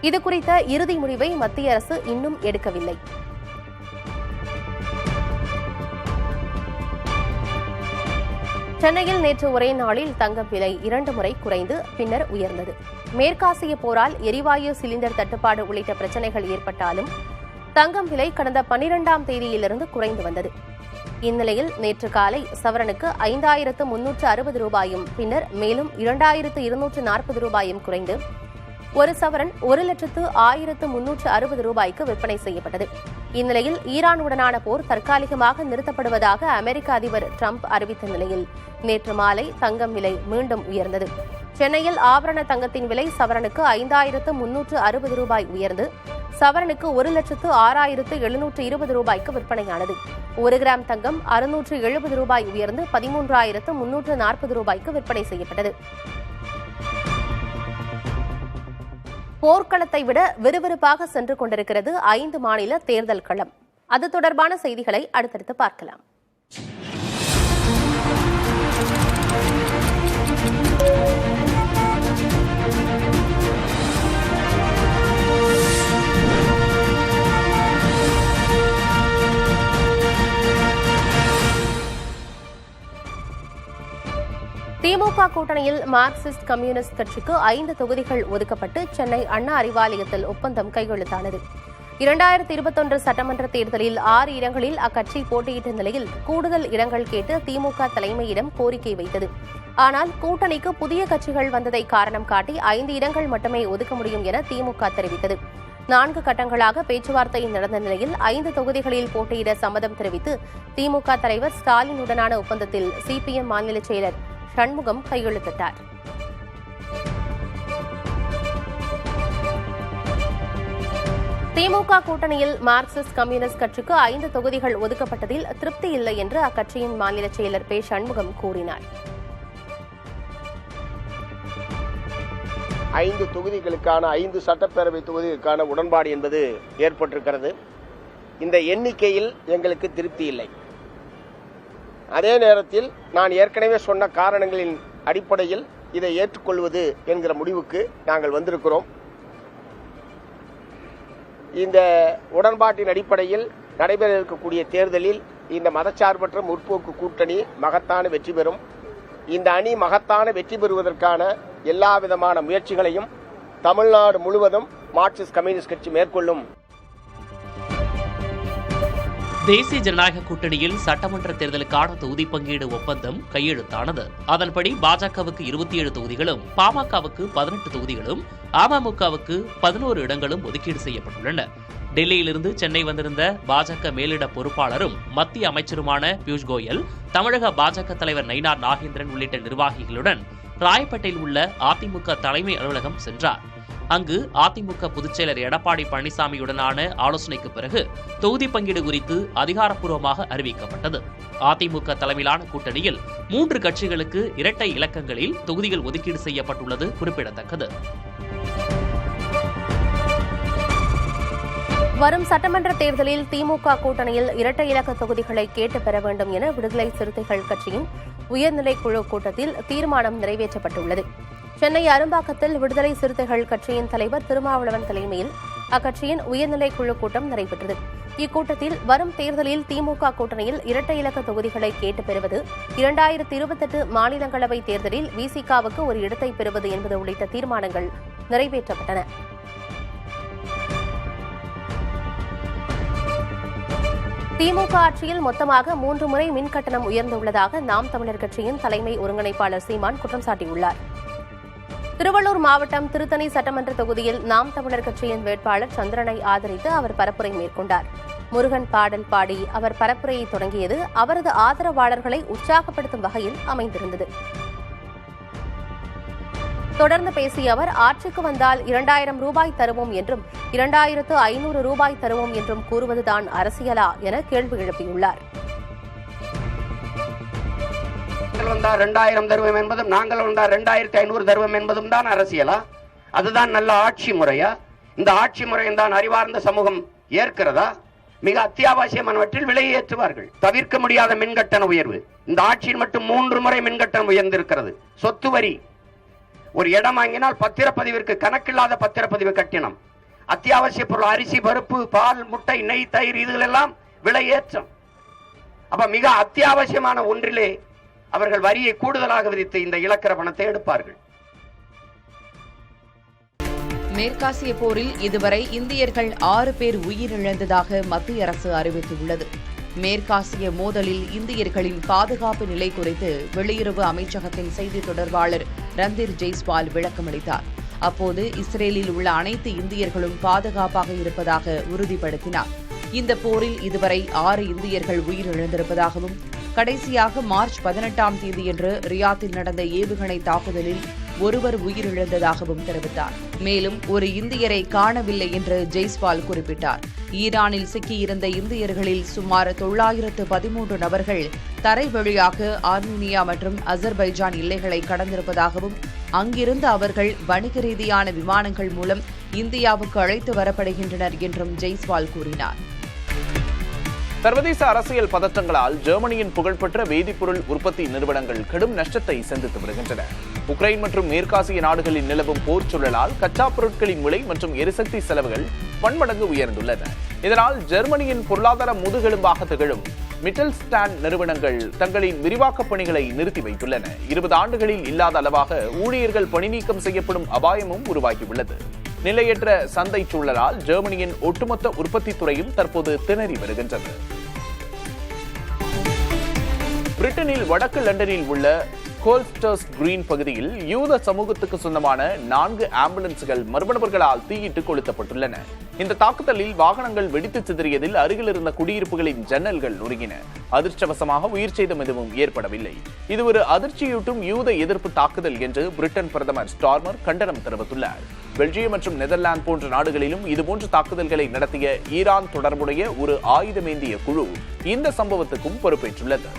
இதுகுறித்த இறுதி முடிவை மத்திய அரசு இன்னும் எடுக்கவில்லை. சென்னையில் நேற்று ஒரே நாளில் தங்கம் விலை 2 முறை குறைந்து பின்னர் உயர்ந்தது. மேற்காசிய போரால் எரிவாயு சிலிண்டர் தட்டுப்பாடு உள்ளிட்ட பிரச்சினைகள் ஏற்பட்டாலும் தங்கம் விலை கடந்த 12ஆம் தேதியிலிருந்து குறைந்து வந்தது. இந்நிலையில் நேற்று காலை சவரனுக்கு 5360 ரூபாயும் பின்னர் மேலும் 2240 ரூபாயும் குறைந்து ஒரு சவரன் 1,01,360 ரூபாய்க்கு விற்பனை செய்யப்பட்டது. இந்நிலையில் ஈரானுடனான போர் தற்காலிகமாக நிறுத்தப்படுவதாக அமெரிக்க அதிபர் டிரம்ப் அறிவித்த நிலையில் நேற்று மாலை தங்கம் விலை மீண்டும் உயர்ந்தது. சென்னையில் ஆபரண தங்கத்தின் விலை சவரனுக்கு 5360 ரூபாய் உயர்ந்து சவரனுக்கு 1,06,720 ரூபாய்க்கு விற்பனையானது. 1 கிராம் தங்கம் 670 ரூபாய் உயர்ந்து 13,340 ரூபாய்க்கு விற்பனை செய்யப்பட்டது. போர்க்களத்தை விட விறுவிறுப்பாக சென்று கொண்டிருக்கிறது 5 மாநில தேர்தல் களம். அது தொடர்பான செய்திகளை அடுத்தடுத்து பார்க்கலாம். திமுக கூட்டணியில் மார்க்சிஸ்ட் கம்யூனிஸ்ட் கட்சிக்கு 5 தொகுதிகள் ஒதுக்கப்பட்டு சென்னை அண்ணா அறிவாலயத்தில் ஒப்பந்தம் கையெழுத்தானது. 2021 சட்டமன்ற தேர்தலில் 6 இடங்களில் அக்கட்சி போட்டியிட்ட நிலையில் கூடுதல் இடங்கள் கேட்டு திமுக தலைமையிடம் கோரிக்கை வைத்தது. ஆனால் கூட்டணிக்கு புதிய கட்சிகள் வந்ததை காரணம் காட்டி 5 இடங்கள் மட்டுமே ஒதுக்க முடியும் என திமுக தெரிவித்தது. 4 கட்டங்களாக பேச்சுவார்த்தை நடந்த நிலையில் 5 தொகுதிகளில் போட்டியிட சம்மதம் தெரிவித்து திமுக தலைவர் ஸ்டாலினுடனான ஒப்பந்தத்தில் சிபிஎம் மாநில செயலர் சண்முகம் கையெழுத்திட்டார். திமுக கூட்டணியில் மார்க்சிஸ்ட் கம்யூனிஸ்ட் கட்சிக்கு 5 தொகுதிகள் ஒதுக்கப்பட்டதில் திருப்தி இல்லை என்று அக்கட்சியின் மாநில செயலர் பே சண்முகம் கூறினார். 5 தொகுதிகளுக்கான 5 சட்டப்பேரவை தொகுதிகளுக்கான உடன்பாடு என்பது ஏற்பட்டிருக்கிறது. இந்த எண்ணிக்கையில் எங்களுக்கு திருப்தி இல்லை. அதே நேரத்தில் நான் ஏற்கனவே சொன்ன காரணங்களின் அடிப்படையில் இதை ஏற்றுக்கொள்வது என்கிற முடிவுக்கு நாங்கள் வந்திருக்கிறோம். இந்த உடன்பாட்டின் அடிப்படையில் நடைபெற இருக்கக்கூடிய தேர்தலில் இந்த மதச்சார்பற்ற முற்போக்கு கூட்டணி மகத்தான வெற்றி பெறும். இந்த அணி மகத்தான வெற்றி பெறுவதற்கான எல்லா விதமான முயற்சிகளையும் தமிழ்நாடு முழுவதும் மார்க்சிஸ்ட் கம்யூனிஸ்ட் கட்சி மேற்கொள்ளும். தேசிய ஜனநாயக கூட்டணியில் சட்டமன்ற தேர்தலுக்கான தொகுதி பங்கீடு ஒப்பந்தம் கையெழுத்தானது. அதன்படி பாஜகவுக்கு 27 தொகுதிகளும், பாமகவுக்கு 18 தொகுதிகளும், அமமுகவுக்கு 11 இடங்களும் ஒதுக்கீடு செய்யப்பட்டுள்ளன. டெல்லியிலிருந்து சென்னை வந்திருந்த பாஜக மேலிட பொறுப்பாளரும் மத்திய அமைச்சருமான பியூஷ் கோயல் தமிழக பாஜக தலைவர் நயினார் நாகேந்திரன் உள்ளிட்ட நிர்வாகிகளுடன் ராயப்பேட்டையில் உள்ள அதிமுக தலைமை அலுவலகம் சென்றார். அங்கு அதிமுக பொதுச்செயலர் எடப்பாடி பழனிசாமியுடனான ஆலோசனைக்கு பிறகு தொகுதி பங்கீடு குறித்து அதிகாரப்பூர்வமாக அறிவிக்கப்பட்டது. அதிமுக தலைமையிலான கூட்டணியில் 3 கட்சிகளுக்கு இரட்டை இலக்கங்களில் தொகுதிகள் ஒதுக்கீடு செய்யப்பட்டுள்ளது குறிப்பிடத்தக்கது. வரும் சட்டமன்ற தேர்தலில் திமுக கூட்டணியில் இரட்டை இலக்க தொகுதிகளை கேட்டு பெற வேண்டும் என விடுதலை சிறுத்தைகள் கட்சியின் உயர்நிலை குழு கூட்டத்தில் தீர்மானம் நிறைவேற்றப்பட்டுள்ளது. சென்னை அரும்பாக்கத்தில் விடுதலை சிறுத்தைகள் கட்சியின் தலைவர் திருமாவளவன் தலைமையில் அக்கட்சியின் உயர்நிலை குழு கூட்டம் நடைபெற்றது. இக்கூட்டத்தில் வரும் தேர்தலில் திமுக கூட்டணியில் இரட்டை இலக்க தொகுதிகளை கேட்டு பெறுவது, 2028 மாநிலங்களவை தேர்தலில் விசிகாவுக்கு ஒரு இடத்தை பெறுவது என்பது உள்ளிட்ட தீர்மானங்கள் நிறைவேற்றப்பட்டன. திமுக ஆட்சியில் மொத்தமாக 3 முறை மின் கட்டணம் உயர்ந்துள்ளதாக நாம் தமிழர் கட்சியின் தலைமை ஒருங்கிணைப்பாளர் சீமான் குற்றம் சாட்டியுள்ளார். திருவள்ளூர் மாவட்டம் திருத்தணி சட்டமன்ற தொகுதியில் நாம் தமிழர் கட்சியின் வேட்பாளர் சந்திரனை ஆதரித்து அவர் பரப்புரை மேற்கொண்டார். முருகன் பாடல் பாடி அவர் பரப்புரையை தொடங்கியது அவரது ஆதரவாளர்களை உற்சாகப்படுத்தும் வகையில் அமைந்திருந்தது. தொடர்ந்து பேசிய அவர், ஆட்சிக்கு வந்தால் 2000 ரூபாய் தருவோம் என்றும் 2500 ரூபாய் தருவோம் என்றும் கூறுவதுதான் அரசியலா என கேள்வி எழுப்பியுள்ளார். வந்தால் 2000 தருவோம் என்பதும் நாங்கள் வந்தால் 2500 தருவோம் என்பதும் தான் அரசியலா? அதுதான் நல்ல ஆட்சி முறையா? இந்த ஆட்சி முறையும் தான் அறிவார்ந்த சமூகம் ஏற்கிறதா? மிக அத்தியாவசியமானவற்றில் விலையை ஏற்றுவார்கள். தவிர்க்க முடியாத மின்கட்டண உயர்வு. இந்த ஆட்சியில் மட்டும் 3 முறை மின்கட்டணம் உயர்ந்திருக்கிறது. சொத்து வரி, ஒரு இடம் வாங்கினால் பத்திரப்பதிவிற்கு கணக்கில்லாத பத்திரப்பதிவு கட்டணம், அத்தியாவசிய பொருள் அரிசி, பருப்பு, பால், முட்டை, நெய், தயிர், இதுகளெல்லாம் விலை ஏற்றம். அப்ப மிக அத்தியாவசியமான ஒன்றிலே அவர்கள் வரியை கூடுதலாக விதித்து இந்த இழக்கிற பணத்தை எடுப்பார்கள். மேற்காசிய போரில் இதுவரை இந்தியர்கள் 6 பேர் உயிரிழந்ததாக மத்திய அரசு அறிவித்துள்ளது. மேற்காசிய மோதலில் இந்தியர்களின் பாதுகாப்பு நிலை குறித்து வெளியுறவு அமைச்சகத்தின் செய்தி தொடர்பாளர் ரந்தீர் ஜெய்ஸ்வால் விளக்கமளித்தார். அப்போது இஸ்ரேலில் உள்ள அனைத்து இந்தியர்களும் பாதுகாப்பாக இருப்பதாக உறுதிப்படுத்தினார். இந்த போரில் இதுவரை 6 இந்தியர்கள் உயிரிழந்திருப்பதாகவும் கடைசியாக மார்ச் 18ஆம் தேதியன்று ரியாத்தில் நடந்த ஏவுகணை தாக்குதலில் ஒருவர் உயிரிழந்ததாகவும் தெரிவித்தார். மேலும் ஒரு இந்தியரை காணவில்லை என்று ஜெய்ஸ்வால் குறிப்பிட்டார். ஈரானில் சிக்கியிருந்த இந்தியர்களில் சுமார் 913 நபர்கள் தரை வழியாக ஆர்மீனியா மற்றும் அசர்பைஜான் எல்லைகளை கடந்திருப்பதாகவும் அங்கிருந்து அவர்கள் வணிக ரீதியான விமானங்கள் மூலம் இந்தியாவுக்கு அழைத்து வரப்படுகின்றனர் என்றும் ஜெய்ஸ்வால் கூறினார். சர்வதேச அரசியல் பதற்றங்களால் ஜெர்மனியின் புகழ்பெற்ற வேதிப்பொருள் உற்பத்தி நிறுவனங்கள் கடும் நஷ்டத்தை சந்தித்து வருகின்றன. உக்ரைன் மற்றும் மேற்காசிய நாடுகளில் நிலவும் போர் சூழலால் கச்சா பொருட்களின் விலை மற்றும் எரிசக்தி செலவுகள் பன்மடங்கு உயர்ந்துள்ளன. இதனால் ஜெர்மனியின் பொருளாதார முதுகெலும்பாக திகழும் மிட்டல்ஸ்டாண்ட் நிறுவனங்கள் தங்களின் விரிவாக்கப் பணிகளை நிறுத்தி வைத்துள்ளன. 20 ஆண்டுகளில் இல்லாத அளவாக ஊழியர்கள் பணிநீக்கம் செய்யப்படும் அபாயமும் உருவாகியுள்ளது. நிலையற்ற சந்தை சூழலால் ஜெர்மனியின் ஒட்டுமொத்த உற்பத்தி துறையும் தற்போது திணறி வருகின்றது. பிரிட்டனில் வடக்கு லண்டனில் உள்ள கோல்ஸ்டர்ஸ் கிரீன் பகுதியில் யூத சமூகத்துக்கு சொந்தமான 4 ஆம்புலன்ஸ்கள் மர்ம நபர்களால் தீயிட்டு கொளுத்தப்பட்டுள்ளன. இந்த தாக்குதலில் வாகனங்கள் வெடித்து சிதறியதில் அருகில் இருந்த குடியிருப்புகளின் ஜன்னல்கள் நொறுங்கின. அதிர்ஷ்டவசமாக உயிர் சேதம் எதுவும் ஏற்படவில்லை. இது ஒரு அதிர்ச்சியூட்டும் யூத எதிர்ப்பு தாக்குதல் என்று பிரிட்டன் பிரதமர் ஸ்டார்மர் கண்டனம் தெரிவித்துள்ளார். பெல்ஜியம் மற்றும் நெதர்லாந்து போன்ற நாடுகளிலும் இதுபோன்ற தாக்குதல்களை நடத்திய ஈரான் தொடர்புடைய ஒரு ஆயுதமேந்திய குழு இந்த சம்பவத்துக்கும் பொறுப்பேற்றுள்ளது.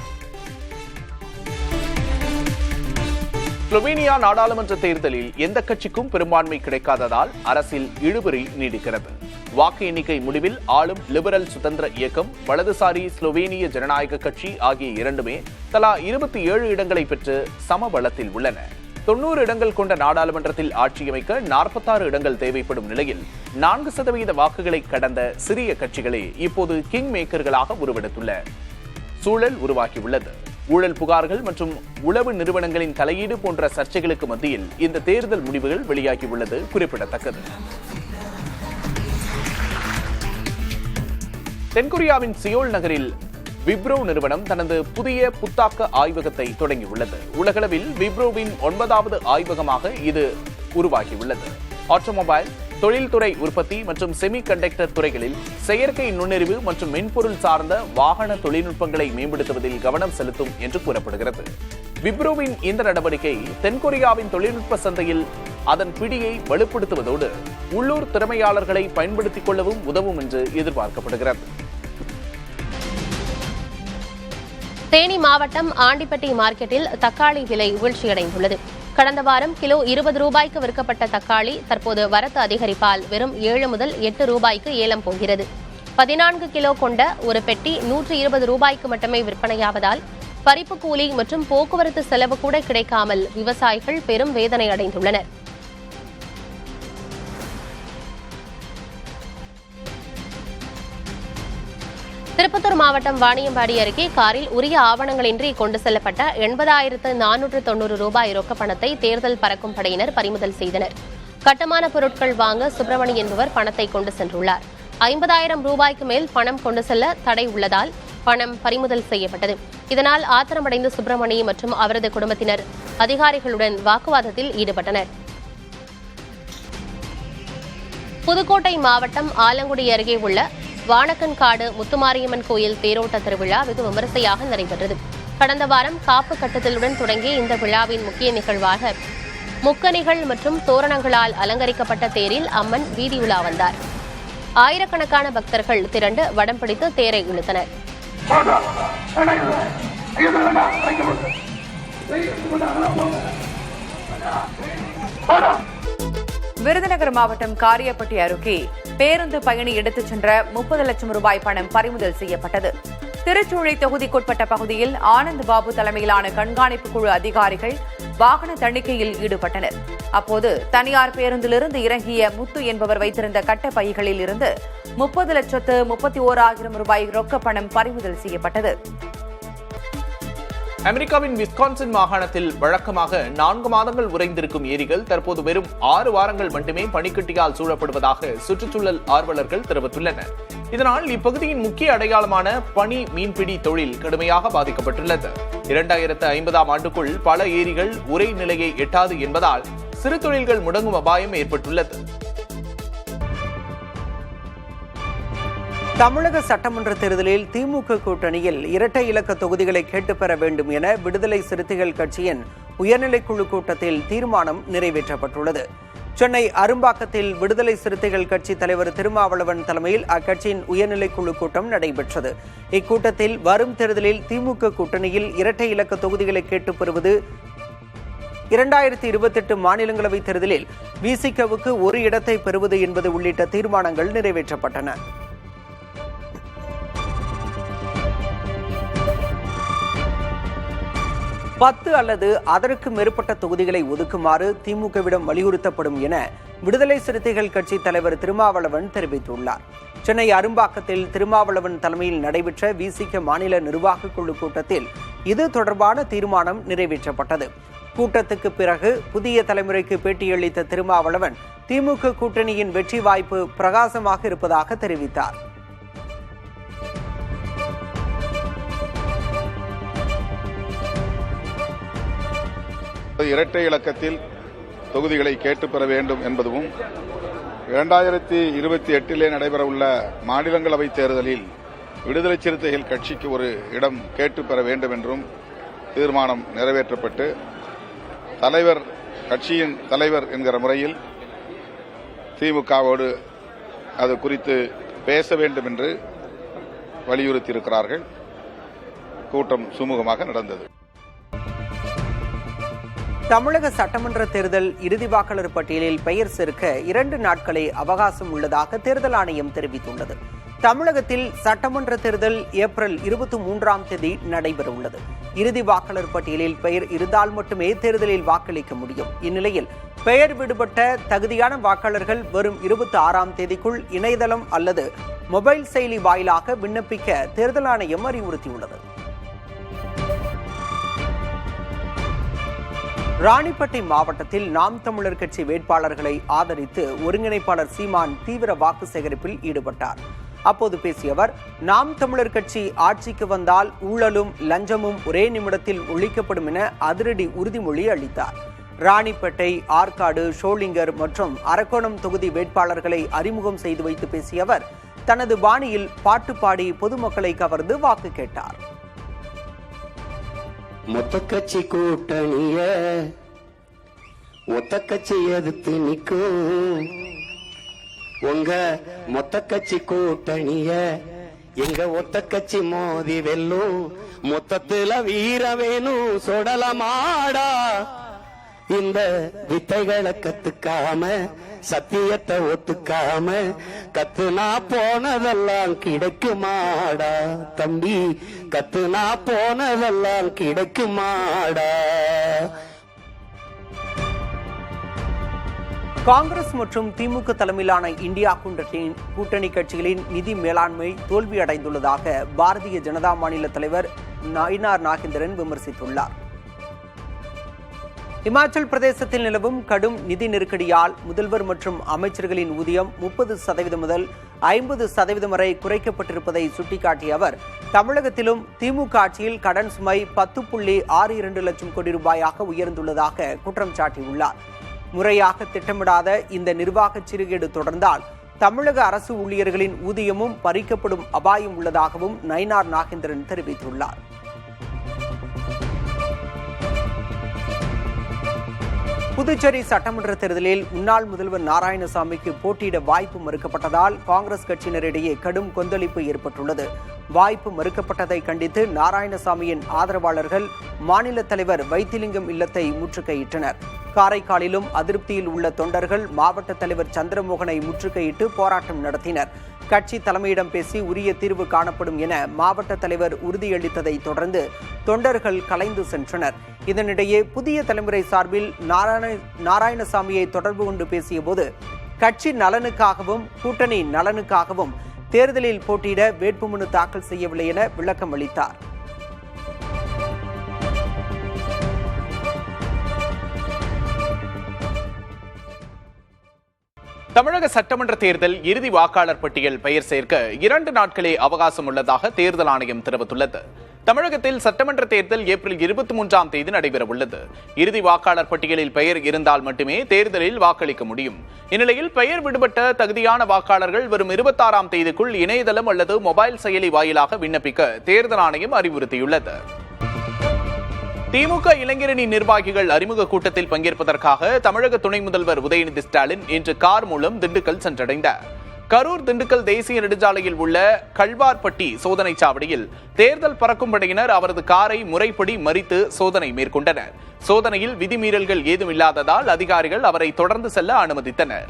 ஸ்லோவேனியா நாடாளுமன்ற தேர்தலில் எந்த கட்சிக்கும் பெரும்பான்மை கிடைக்காததால் அரசில் இழுபறி நீடிக்கிறது. வாக்கு எண்ணிக்கை முடிவில் ஆளும் லிபரல் சுதந்திர இயக்கம், வலதுசாரி ஸ்லோவேனிய ஜனநாயக கட்சி ஆகிய இரண்டுமே தலா 27 இடங்களை பெற்று சமபலத்தில் உள்ளன. 90 இடங்கள் கொண்ட நாடாளுமன்றத்தில் ஆட்சியமைக்க 46 இடங்கள் தேவைப்படும் நிலையில் 4% வாக்குகளை கடந்த சிறிய கட்சிகளே இப்போது கிங் மேக்கர்களாக உருவெடுத்துள்ள சூழல் உருவாகியுள்ளது. ஊழல் புகார்கள் மற்றும் உளவு நிறுவனங்களின் தலையீடு போன்ற சர்ச்சைகளுக்கு மத்தியில் இந்த தேர்தல் முடிவுகள் வெளியாகியுள்ளது குறிப்பிடத்தக்கது. தென்கொரியாவின் சியோல் நகரில் விப்ரோ நிறுவனம் தனது புதிய புத்தாக்க ஆய்வகத்தை தொடங்கியுள்ளது. உலகளவில் விப்ரோவின் 9வது ஆய்வகமாக இது உருவாகியுள்ளது. ஆட்டோமொபைல், தொழில்துறை உற்பத்தி மற்றும் செமி கண்டக்டர் துறைகளில் செயற்கை நுண்ணறிவு மற்றும் மென்பொருள் சார்ந்த வாகன தொழில்நுட்பங்களை மேம்படுத்துவதில் கவனம் செலுத்தும் என்று கூறப்படுகிறது. விப்ரோவின் இந்த நடவடிக்கை தென்கொரியாவின் தொழில்நுட்ப சந்தையில் அதன் பிடியை வலுப்படுத்துவதோடு உள்ளூர் திறமையாளர்களை பயன்படுத்திக் கொள்ளவும் உதவும் என்று எதிர்பார்க்கப்படுகிறது. தேனி மாவட்டம் ஆண்டிப்பட்டி மார்க்கெட்டில் தக்காளி விலை வீழ்ச்சியடைந்துள்ளது. கடந்த வாரம் கிலோ 20 ரூபாய்க்கு விற்கப்பட்ட தக்காளி தற்போது வரத்து அதிகரிப்பால் வெறும் 7 முதல் 8 ரூபாய்க்கு ஏலம் போகிறது. 14 கிலோ கொண்ட ஒரு பெட்டி 120 ரூபாய்க்கு மட்டுமே விற்பனையாவதால் பறிப்பு கூலி மற்றும் போக்குவரத்து செலவு கூட கிடைக்காமல் விவசாயிகள் பெரும் வேதனை அடைந்துள்ளனர். திருப்பத்தூர் மாவட்டம் வாணியம்பாடி அருகே காரில் உரிய ஆவணங்களின்றி கொண்டு செல்லப்பட்ட 80,490 ரூபாய் ரொக்க பணத்தை தேர்தல் பறக்கும் படையினர் பறிமுதல் செய்தனர். கட்டுமான பொருட்கள் வாங்க சுப்பிரமணி என்பவர் பணத்தை கொண்டு சென்றுள்ளார். 50,000 ரூபாய்க்கு மேல் பணம் கொண்டு செல்ல தடை உள்ளதால் பணம் பறிமுதல் செய்யப்பட்டது. இதனால் ஆத்திரமடைந்த சுப்பிரமணி மற்றும் அவரது குடும்பத்தினர் அதிகாரிகளுடன் வாக்குவாதத்தில் ஈடுபட்டனர். புதுக்கோட்டை மாவட்டம் ஆலங்குடி அருகே உள்ள வானக்கன்காடு முத்துமாரியம்மன் கோயில் தேரோட்ட திருவிழா வெகு விமரிசையாக நடைபெற்றது. கடந்த வாரம் காப்பு கட்டுதலுடன் தொடங்கிய இந்த விழாவின் முக்கிய நிகழ்வாக முக்கணிகள் மற்றும் தோரணங்களால் அலங்கரிக்கப்பட்ட தேரில் அம்மன் வீதி உலா வந்தார். ஆயிரக்கணக்கான பக்தர்கள் திரண்டு வடம் பிடித்து தேரை இழுத்தனர். விருதுநகர் மாவட்டம் காரியப்பட்டி அருகே பேருந்து பயணி எடுத்துச் சென்ற 30 லட்சம் ரூபாய் பணம் பறிமுதல் செய்யப்பட்டது. திருச்சூழி தொகுதிக்குட்பட்ட பகுதியில் ஆனந்த் பாபு தலைமையிலான கண்காணிப்பு குழு அதிகாரிகள் வாகன தணிக்கையில் ஈடுபட்டனர். அப்போது தனியார் பேருந்திலிருந்து இறங்கிய முத்து என்பவர் வைத்திருந்த கட்ட பைகளில் இருந்து 30,31,000 ரூபாய் ரொக்க பணம் பறிமுதல் செய்யப்பட்டது. அமெரிக்காவின் விஸ்கான்சின் மாகாணத்தில் வழக்கமாக 4 மாதங்கள் உறைந்திருக்கும் ஏரிகள் தற்போது வெறும் 6 வாரங்கள் மட்டுமே பனிக்கட்டியால் சூழப்படுவதாக சுற்றுச்சூழல் ஆர்வலர்கள் தெரிவித்துள்ளனர். இதனால் இப்பகுதியின் முக்கிய அடையாளமான பனி மீன்பிடி தொழில் கடுமையாக பாதிக்கப்பட்டுள்ளது. 2050ஆம் ஆண்டுக்குள் பல ஏரிகள் உறை நிலையை எட்டாது என்பதால் சிறு தொழில்கள் முடங்கும் அபாயம் ஏற்பட்டுள்ளது. தமிழக சட்டமன்ற தேர்தலில் திமுக கூட்டணியில் இரட்டை இலக்க தொகுதிகளை கேட்டுப் பெற வேண்டும் என விடுதலை சிறுத்தைகள் கட்சியின் உயர்நிலைக்குழு கூட்டத்தில் தீர்மானம் நிறைவேற்றப்பட்டுள்ளது. சென்னை அரும்பாக்கத்தில் விடுதலை சிறுத்தைகள் கட்சி தலைவர் திருமாவளவன் தலைமையில் அக்கட்சியின் உயர்நிலைக்குழு கூட்டம் நடைபெற்றது. இக்கூட்டத்தில் வரும் தேர்தலில் திமுக கூட்டணியில் இரட்டை இலக்க தொகுதிகளை கேட்டுப் பெறுவது, 2028 மாநிலங்களவை தேர்தலில் விசிகவுக்கு ஒரு இடத்தை பெறுவது என்பது உள்ளிட்ட தீர்மானங்கள் நிறைவேற்றப்பட்டன. பத்து அல்லது அதற்கு மேற்பட்ட தொகுதிகளை ஒதுக்குமாறு திமுகவிடம் வலியுறுத்தப்படும் என விடுதலை சிறுத்தைகள் கட்சி தலைவர் திருமாவளவன் தெரிவித்துள்ளார். சென்னை அரும்பாக்கத்தில் திருமாவளவன் தலைமையில் நடைபெற்ற விசிக மாநில நிர்வாக குழு கூட்டத்தில் இது தொடர்பான தீர்மானம் நிறைவேற்றப்பட்டது. கூட்டத்துக்கு பிறகு புதிய தலைமுறைக்கு பேட்டியளித்த திருமாவளவன் திமுக கூட்டணியின் வெற்றி வாய்ப்பு பிரகாசமாக இருப்பதாக தெரிவித்தார். இரட்டை இலக்கத்தில் தொகுதிகளை கேட்டுப் பெற வேண்டும் என்பதும் 2028 நடைபெறவுள்ள மாநிலங்களவை தேர்தலில் விடுதலை சிறுத்தைகள் கட்சிக்கு ஒரு இடம் கேட்டுப் பெற வேண்டும் என்றும் தீர்மானம் நிறைவேற்றப்பட்டு கட்சியின் தலைவர் என்கிற முறையில் திமுகவோடு அது குறித்து பேச வேண்டும் என்று வலியுறுத்தியிருக்கிறார்கள். கூட்டம் சுமூகமாக நடந்தது. தமிழக சட்டமன்ற தேர்தல் இறுதி வாக்காளர் பட்டியலில் பெயர் சேர்க்க 2 நாட்களே அவகாசம் உள்ளதாக தேர்தல் ஆணையம் தெரிவித்துள்ளது. தமிழகத்தில் சட்டமன்ற தேர்தல் ஏப்ரல் 23ஆம் தேதி நடைபெறவுள்ளது. இறுதி வாக்காளர் பட்டியலில் பெயர் இருந்தால் மட்டுமே தேர்தலில் வாக்களிக்க முடியும். இந்நிலையில் பெயர் விடுபட்ட தகுதியான வாக்காளர்கள் வரும் 26ஆம் தேதிக்குள் இணையதளம் அல்லது மொபைல் செயலி வாயிலாக விண்ணப்பிக்க தேர்தல் ஆணையம் அறிவுறுத்தியுள்ளது. ராணிப்பேட்டை மாவட்டத்தில் நாம் தமிழர் கட்சி வேட்பாளர்களை ஆதரித்து ஒருங்கிணைப்பாளர் சீமான் தீவிர வாக்கு சேகரிப்பில் ஈடுபட்டார். அப்போது பேசிய அவர், நாம் தமிழர் கட்சி ஆட்சிக்கு வந்தால் ஊழலும் லஞ்சமும் ஒரே நிமிடத்தில் ஒழிக்கப்படும் என அதிரடி உறுதிமொழி அளித்தார். ராணிப்பேட்டை, ஆற்காடு, ஷோலிங்கர் மற்றும் அரக்கோணம் தொகுதி வேட்பாளர்களை அறிமுகம் செய்து வைத்து பேசிய அவர் தனது பாணியில் பாட்டு பாடி பொதுமக்களை கவர்ந்து வாக்கு கேட்டார். மொத்த கட்சி கூட்டணிய ஒத்த கட்சி எதிர்த்து நிற்கும் உங்க மொத்த கட்சி கூட்டணிய எங்க ஒத்த கட்சி மோதி வெல்லும் மொத்தத்துல வீர வேணும் சொடலமாடா இந்த வித்தைகளை கத்துக்காம சத்தியத்தை ஒத்துக்காம கத்துனா போனதெல்லாம் கிடைக்குமாடா தம்பி கத்துனா போனதெல்லாம் கிடைக்குமாடா. காங்கிரஸ் மற்றும் திமுக தலைமையிலான இந்தியா கூட்டணி கட்சிகளின் நிதி மேலாண்மை தோல்வியடைந்துள்ளதாக பாரதிய ஜனதா மாநில தலைவர் நயினார் நாகேந்திரன் விமர்சித்துள்ளார். இமாச்சல் பிரதேசத்தில் நிலவும் கடும் நிதி நெருக்கடியால் முதல்வர் மற்றும் அமைச்சர்களின் ஊதியம் 30% முதல் 50% வரை குறைக்கப்பட்டிருப்பதை சுட்டிக்காட்டிய அவர், தமிழகத்திலும் திமுக ஆட்சியில் கடன் சுமை 10.62 லட்சம் கோடி ரூபாயாக உயர்ந்துள்ளதாக குற்றம் சாட்டியுள்ளார். முறையாக திட்டமிடாத இந்த நிர்வாக சீர்கேடு தொடர்ந்தால் தமிழக அரசு ஊழியர்களின் ஊதியமும் பறிக்கப்படும் அபாயம் உள்ளதாகவும் நயினார் நாகேந்திரன் தெரிவித்துள்ளார். புதுச்சேரி சட்டமன்ற தேர்தலில் முன்னாள் முதல்வர் நாராயணசாமிக்கு போட்டியிட வாய்ப்பு மறுக்கப்பட்டதால் காங்கிரஸ் கட்சியினரிடையே கடும் கொந்தளிப்பு ஏற்பட்டுள்ளது. வாய்ப்பு மறுக்கப்பட்டதை கண்டித்து நாராயணசாமியின் ஆதரவாளர்கள் மாநில தலைவர் வைத்திலிங்கம் இல்லத்தை முற்றுகையிட்டனர். காரைக்காலிலும் அதிருப்தியில் உள்ள தொண்டர்கள் மாவட்ட தலைவர் சந்திரமோகனை முற்றுகையிட்டு போராட்டம் நடத்தினர். கட்சி தலைமையிடம் பேசி உரிய தீர்வு காணப்படும் என மாவட்ட தலைவர் உறுதியளித்ததை தொடர்ந்து தொண்டர்கள் கலைந்து சென்றனர். இதனிடையே புதிய தலைமுறை சார்பில் நாராயணசாமியை தொடர்பு கொண்டு பேசிய போது கட்சி நலனுக்காகவும் கூட்டணி நலனுக்காகவும் தேர்தலில் போட்டியிட வேட்புமனு தாக்கல் செய்யவில்லை என விளக்கம் அளித்தார். தமிழக சட்டமன்ற தேர்தல் இறுதி வாக்காளர் பட்டியல் பெயர் சேர்க்க 2 நாட்களே அவகாசம் உள்ளதாக தேர்தல் ஆணையம் தெரிவித்துள்ளது. தமிழகத்தில் சட்டமன்ற தேர்தல் ஏப்ரல் 23ஆம் தேதி நடைபெற உள்ளது. இறுதி வாக்காளர் பட்டியலில் பெயர் இருந்தால் மட்டுமே தேர்தலில் வாக்களிக்க முடியும். இந்நிலையில் பெயர் விடுபட்ட தகுதியான வாக்காளர்கள் வரும் 26ஆம் தேதிக்குள் இணையதளம் அல்லது மொபைல் செயலி வாயிலாக விண்ணப்பிக்க தேர்தல் ஆணையம் அறிவுறுத்தியுள்ளது. திமுக இளைஞரணி நிர்வாகிகள் அறிமுக கூட்டத்தில் பங்கேற்பதற்காக தமிழக துணை முதல்வர் உதயநிதி ஸ்டாலின் இன்று கார் மூலம் திண்டுக்கல் சென்றடைந்தார். கரூர் திண்டுக்கல் தேசிய நெடுஞ்சாலையில் உள்ள கல்வார்பட்டி சோதனை சாவடியில் தேர்தல் பறக்கும் படையினர் அவரது காரை முறைப்படி மறித்து சோதனை மேற்கொண்டனர். சோதனையில் விதிமீறல்கள் ஏதும் இல்லாததால் அதிகாரிகள் அவரை தொடர்ந்து செல்ல அனுமதித்தனர்.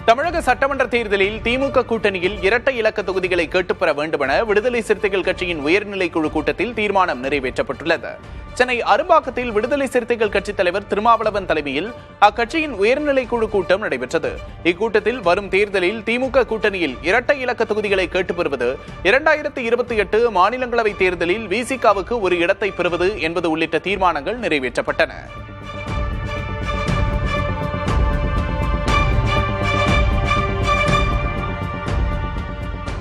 தமிழக சட்டமன்ற தேர்தலில் திமுக கூட்டணியில் இரட்டை இலக்க தொகுதிகளை கேட்டுப்பெற வேண்டுமென விடுதலை சிறுத்தைகள் கட்சியின் உயர்நிலை குழு கூட்டத்தில் தீர்மானம் நிறைவேற்றப்பட்டுள்ளது. சென்னை அரும்பாக்கத்தில் விடுதலை சிறுத்தைகள் கட்சித் தலைவர் திருமாவளவன் தலைமையில் அக்கட்சியின் உயர்நிலை குழு கூட்டம் நடைபெற்றது. இக்கூட்டத்தில் வரும் தேர்தலில் திமுக கூட்டணியில் இரட்டை இலக்க தொகுதிகளை கேட்டுப்பெறுவது, 2028 மாநிலங்களவை தேர்தலில் விசிகாவுக்கு ஒரு இடத்தை பெறுவது என்பது உள்ளிட்ட தீர்மானங்கள் நிறைவேற்றப்பட்டன.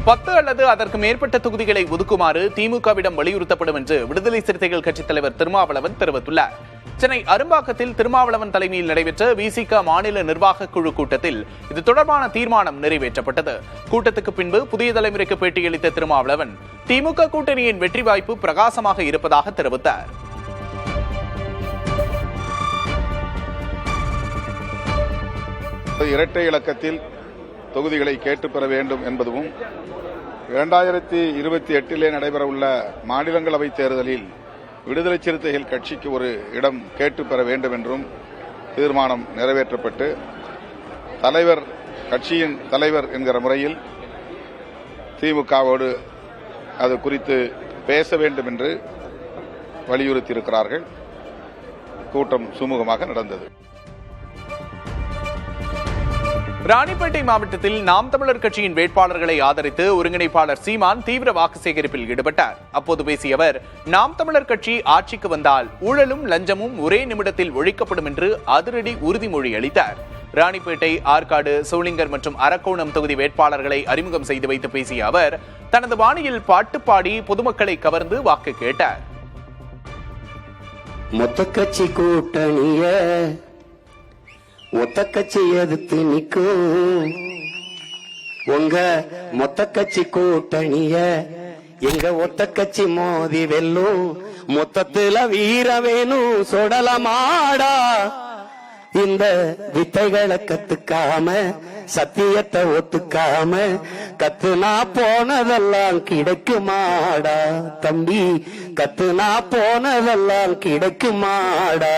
10 அல்லது அதற்கு மேற்பட்ட தொகுதிகளை ஒதுக்குமாறு திமுகவிடம் வலியுறுத்தப்படும் என்று விடுதலை சிறுத்தைகள் கட்சித் தலைவர் திருமாவளவன் தெரிவித்துள்ளார். சென்னை அரும்பாக்கத்தில் திருமாவளவன் தலைமையில் நடைபெற்ற விசிக மாநில நிர்வாக குழு கூட்டத்தில் இது தொடர்பான தீர்மானம் நிறைவேற்றப்பட்டது. கூட்டத்துக்கு பின்பு புதிய தலைமுறைக்கு பேட்டியளித்த திருமாவளவன் திமுக கூட்டணியின் வெற்றி வாய்ப்பு பிரகாசமாக இருப்பதாக தெரிவித்தார். இரட்டை இலக்கத்தில் தொகுதிகளை கேட்டு பெற வேண்டும் என்பதும் 2028 நடைபெறவுள்ள மாநிலங்களவை தேர்தலில் விடுதலை சிறுத்தைகள் கட்சிக்கு ஒரு இடம் கேட்டு பெற வேண்டும் என்றும் தீர்மானம் நிறைவேற்றப்பட்டு கட்சியின் தலைவர் என்கிற முறையில் திமுகவோடு அது குறித்து பேச வேண்டும் என்று வலியுறுத்தியிருக்கிறார்கள். கூட்டம் சுமூகமாக நடந்தது. ராணிப்பேட்டை மாவட்டத்தில் நாம் தமிழர் கட்சியின் வேட்பாளர்களை ஆதரித்து ஒருங்கிணைப்பாளர் சீமான் தீவிர வாக்கு சேகரிப்பில் ஈடுபட்டார். அப்போது பேசிய அவர், நாம் தமிழர் கட்சி ஆட்சிக்கு வந்தால் ஊழலும் லஞ்சமும் ஒரே நிமிடத்தில் ஒழிக்கப்படும் என்று அதிரடி உறுதிமொழி அளித்தார். ராணிப்பேட்டை, ஆற்காடு, சோளிங்கர் மற்றும் அரக்கோணம் தொகுதி வேட்பாளர்களை அறிமுகம் செய்து வைத்து பேசிய அவர் தனது பாணியில் பாட்டு பாடி பொதுமக்களை கவர்ந்து வாக்கு கேட்டார். மொத்த கட்சி கூட்டணிய ஒத்த கட்சி எதிர்த்து நிற்கும் உங்க மொத்த கட்சி கூட்டணிய எங்க ஒத்த கட்சி மோதி வெல்லும் மொத்தத்துல வீர வேணும் சொடலமாடா இந்த வித்தைகளை கத்துக்காம சத்தியத்தை ஒத்துக்காம கத்துனா போனதெல்லாம் கிடைக்குமாடா தம்பி கத்துனா போனதெல்லாம் கிடைக்குமாடா.